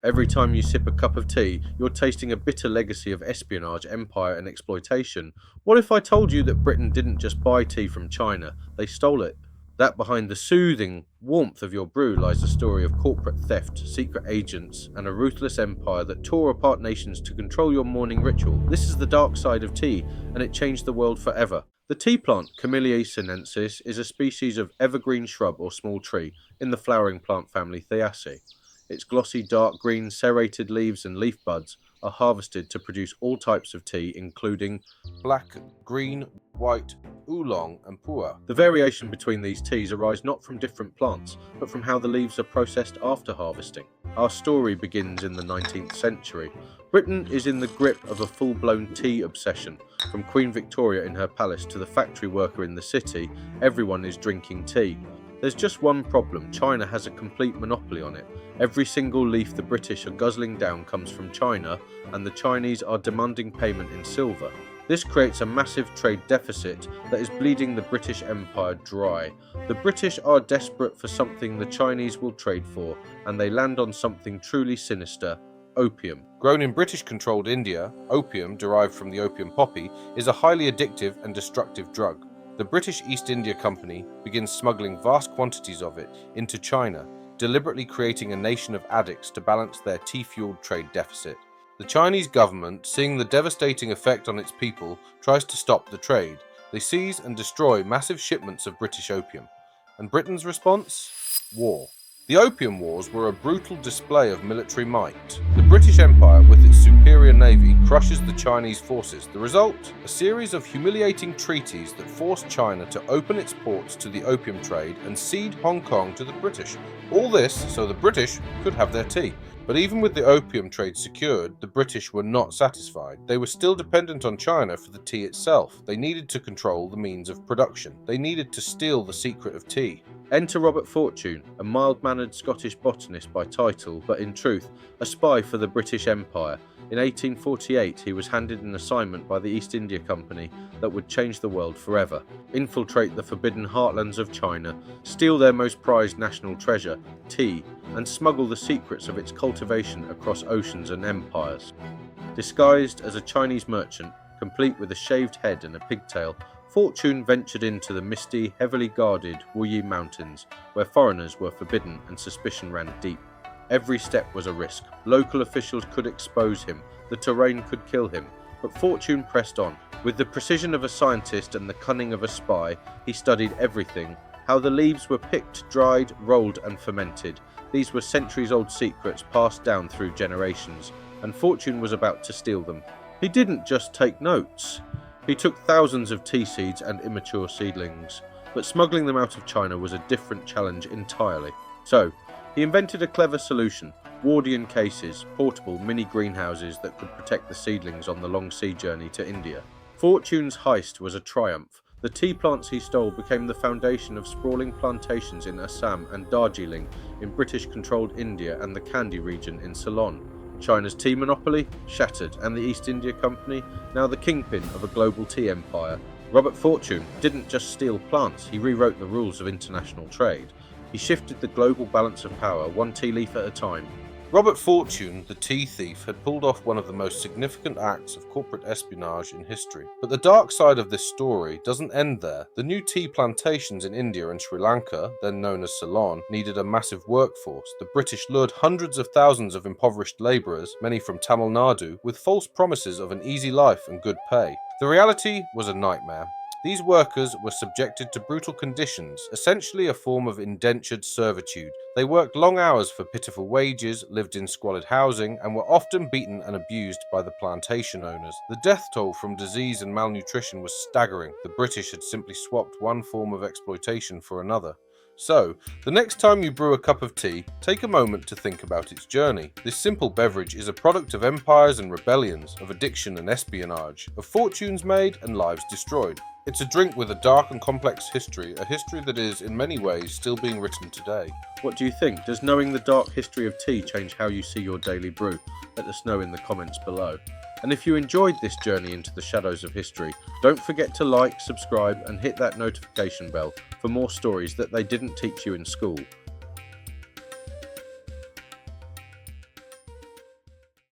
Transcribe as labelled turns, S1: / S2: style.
S1: Every time you sip a cup of tea, you're tasting a bitter legacy of espionage, empire, and exploitation. What if I told you that Britain didn't just buy tea from China, they stole it? That behind the soothing warmth of your brew lies a story of corporate theft, secret agents, and a ruthless empire that tore apart nations to control your morning ritual. This is the dark side of tea, and it changed the world forever. The tea plant, Camellia sinensis, is a species of evergreen shrub or small tree in the flowering plant family Thalassae. Its glossy dark green serrated leaves and leaf buds are harvested to produce all types of tea, including black, green, white, oolong, and pu'er. The variation between these teas arise not from different plants, but from how the leaves are processed after harvesting. Our story begins in the 19th century. Britain is in the grip of a full-blown tea obsession. From Queen Victoria in her palace to the factory worker in the city, everyone is drinking tea. There's just one problem: China has a complete monopoly on it. Every single leaf the British are guzzling down comes from China, and the Chinese are demanding payment in silver. This creates a massive trade deficit that is bleeding the British Empire dry. The British are desperate for something the Chinese will trade for, and they land on something truly sinister: opium. Grown in British-controlled India, opium, derived from the opium poppy, is a highly addictive and destructive drug. The British East India Company begins smuggling vast quantities of it into China, deliberately creating a nation of addicts to balance their tea-fueled trade deficit. The Chinese government, seeing the devastating effect on its people, tries to stop the trade. They seize and destroy massive shipments of British opium. And Britain's response? War. The Opium Wars were a brutal display of military might. The British Empire, with its superior navy, crushes the Chinese forces. The result? A series of humiliating treaties that forced China to open its ports to the opium trade and cede Hong Kong to the British. All this so the British could have their tea. But even with the opium trade secured, the British were not satisfied. They were still dependent on China for the tea itself. They needed to control the means of production. They needed to steal the secret of tea. Enter Robert Fortune, a mild-mannered Scottish botanist by title, but in truth, a spy for the British Empire. In 1848, he was handed an assignment by the East India Company that would change the world forever: infiltrate the forbidden heartlands of China, steal their most prized national treasure, tea, and smuggle the secrets of its cultivation across oceans and empires. Disguised as a Chinese merchant, complete with a shaved head and a pigtail, Fortune ventured into the misty, heavily guarded Wuyi Mountains, where foreigners were forbidden and suspicion ran deep. Every step was a risk. Local officials could expose him, the terrain could kill him, but Fortune pressed on. With the precision of a scientist and the cunning of a spy, he studied everything: how the leaves were picked, dried, rolled, and fermented. These were centuries-old secrets passed down through generations, and Fortune was about to steal them. He didn't just take notes. He took thousands of tea seeds and immature seedlings, but smuggling them out of China was a different challenge entirely. So, he invented a clever solution: Wardian cases, portable mini greenhouses that could protect the seedlings on the long sea journey to India. Fortune's heist was a triumph. The tea plants he stole became the foundation of sprawling plantations in Assam and Darjeeling in British-controlled India and the Kandy region in Ceylon. China's tea monopoly shattered, and the East India Company, now the kingpin of a global tea empire. Robert Fortune didn't just steal plants, he rewrote the rules of international trade. He shifted the global balance of power, one tea leaf at a time. Robert Fortune, the tea thief, had pulled off one of the most significant acts of corporate espionage in history. But the dark side of this story doesn't end there. The new tea plantations in India and Sri Lanka, then known as Ceylon, needed a massive workforce. The British lured hundreds of thousands of impoverished labourers, many from Tamil Nadu, with false promises of an easy life and good pay. The reality was a nightmare. These workers were subjected to brutal conditions, essentially a form of indentured servitude. They worked long hours for pitiful wages, lived in squalid housing, and were often beaten and abused by the plantation owners. The death toll from disease and malnutrition was staggering. The British had simply swapped one form of exploitation for another. So, the next time you brew a cup of tea, take a moment to think about its journey. This simple beverage is a product of empires and rebellions, of addiction and espionage, of fortunes made and lives destroyed. It's a drink with a dark and complex history, a history that is, in many ways, still being written today. What do you think? Does knowing the dark history of tea change how you see your daily brew? Let us know in the comments below. And if you enjoyed this journey into the shadows of history, don't forget to like, subscribe, and hit that notification bell for more stories that they didn't teach you in school.